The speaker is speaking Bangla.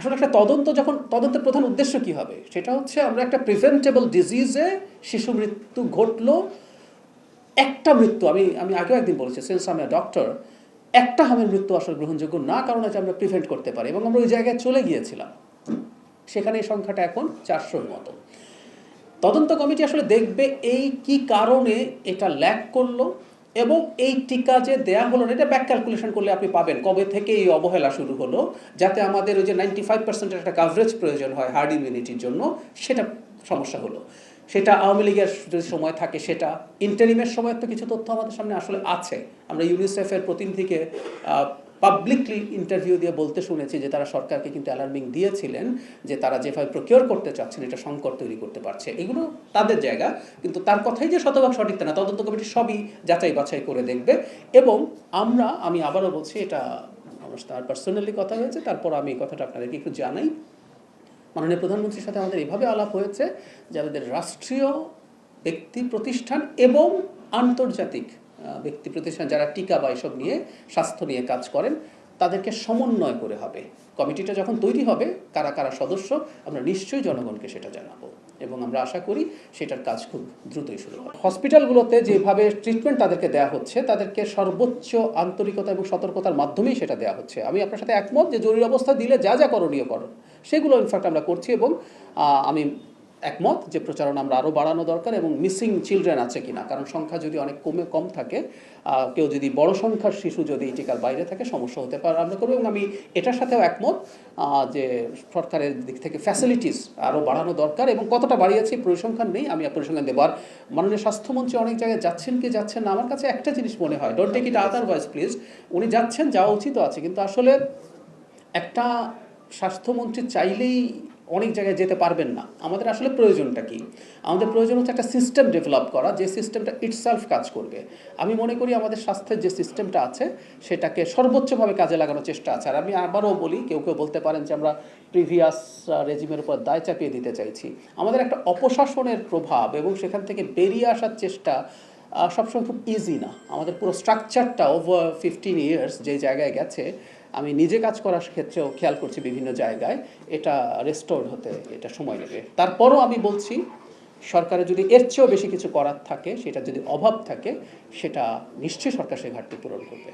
আসলে একটা তদন্তের প্রধান উদ্দেশ্য কি হবে, সেটা হচ্ছে আমরা একটা প্রিভেন্টেবল ডিজিজে শিশু মৃত্যু ঘটলো, একটা মৃত্যু, আমি আগেও একদিন বলেছি, সিন্স আমি ডক্টর, একটা হামের মৃত্যু আসলে গ্রহণযোগ্য না, কারণ এটা আমরা প্রিভেন্ট করতে পারি, এবং আমরা ওই জায়গায় চলে গিয়েছিলাম। সেখানে এই সংখ্যাটা এখন 400-র মতো। তদন্ত কমিটি আসলে দেখবে এই কি কারণে এটা ল্যাক করলো, এবং এই টিকা যে দেয়া হলো না, এটা ব্যাক ক্যালকুলেশন করলে আপনি পাবেন কবে থেকে এই অবহেলা শুরু হলো, যাতে আমাদের ওই যে 95% একটা কাভারেজ প্রয়োজন হয় হার্ড ইমিউনিটির জন্য, সেটা সমস্যা হলো। সেটা আওয়ামী লীগের যদি সময় থাকে, সেটা ইন্টারিমের সময় তো কিছু তথ্য আমাদের সামনে আসলে আছে। আমরা ইউনিসেফের প্রতিনিধিকে পাবলিকলি ইন্টারভিউ দিয়ে বলতে শুনেছি যে তারা সরকারকে কিন্তু অ্যালার্মিং দিয়েছিলেন যে তারা যেভাবে প্রকিওর করতে চাচ্ছেন এটা সংকট তৈরি করতে পারছে। এগুলো তাদের জায়গা, কিন্তু তার কথাই যে শতভাগ সঠিক তা না। তদন্ত কমিটি সবই যাচাই বাছাই করে দেখবে। এবং আমি আবারও বলছি, এটা আমার তার পার্সোনালি কথা হয়েছে, তারপর আমি এই কথাটা আপনাদেরকে একটু জানাই। মাননীয় প্রধানমন্ত্রীর সাথে আমাদের এইভাবে আলাপ হয়েছে যে আমাদের রাষ্ট্রীয় ব্যক্তি প্রতিষ্ঠান এবং আন্তর্জাতিক ব্যক্তি প্রতিষ্ঠান যারা টিকা বা এসব নিয়ে, স্বাস্থ্য নিয়ে কাজ করেন, তাদেরকে সমন্বয় করে হবে। কমিটিটা যখন তৈরি হবে, কারা কারা সদস্য, আমরা নিশ্চয়ই জনগণকে সেটা জানাবো, এবং আমরা আশা করি সেটার কাজ খুব দ্রুতই শুরু হবে। হসপিটালগুলোতে যেভাবে ট্রিটমেন্ট তাদেরকে দেওয়া হচ্ছে, তাদেরকে সর্বোচ্চ আন্তরিকতা এবং সতর্কতার মাধ্যমেই সেটা দেওয়া হচ্ছে। আমি আপনার সাথে একমত যে জরুরি অবস্থা দিলে যা যা করণীয় করণ সেগুলো ইনফ্যাক্ট আমরা করছি, এবং আমি একমত যে প্রচারণা আমরা আরও বাড়ানো দরকার, এবং মিসিং চিলড্রেন আছে কিনা, কারণ সংখ্যা যদি অনেক কম থাকে, কেউ যদি বড় সংখ্যার শিশু যদি টিকার বাইরে থাকে, সমস্যা হতে পারে, আমরা করবো। এবং আমি এটার সাথেও একমত যে সরকারের দিক থেকে ফ্যাসিলিটিস আরও বাড়ানো দরকার, এবং কতটা বাড়িয়েছি পরিসংখ্যান নেই, আমি পরিসংখ্যান দেবো। আর মাননীয় স্বাস্থ্যমন্ত্রী অনেক জায়গায় যাচ্ছেন কি যাচ্ছেন না, আমার কাছে একটা জিনিস মনে হয়, don't take it otherwise please, উনি যাচ্ছেন, যাওয়া উচিত আছে, কিন্তু আসলে একটা স্বাস্থ্যমন্ত্রী চাইলেই অনেক জায়গায় যেতে পারবেন না। আমাদের আসলে প্রয়োজনটা কি? আমাদের প্রয়োজন হচ্ছে একটা সিস্টেম ডেভেলপ করা, যে সিস্টেমটা ইটসেলফ কাজ করবে। আমি মনে করি আমাদের স্বাস্থ্যের যে সিস্টেমটা আছে সেটাকে সর্বোচ্চভাবে কাজে লাগানোর চেষ্টা আছে। আর আমি আবারও বলি, কেউ বলতে পারেন যে আমরা প্রিভিয়াস রেজিমের উপর দায় চাপিয়ে দিতে চাইছি। আমাদের একটা অপশাসনের প্রভাব এবং সেখান থেকে বেরিয়ে আসার চেষ্টা সবসময় খুব ইজি না। আমাদের পুরো স্ট্রাকচারটা ওভার 15 ইয়ার্স যে জায়গায় গেছে, আমি নিজে কাজ করার ক্ষেত্রেও খেয়াল করছি বিভিন্ন জায়গায়, এটা রেস্টোর হতে এটা সময় নেবে। তারপরও আমি বলছি, সরকারের যদি এর চেয়েও বেশি কিছু করার থাকে, সেটা যদি অভাব থাকে, সেটা নিশ্চয়ই সরকার সেই ঘাটতি পূরণ করবে।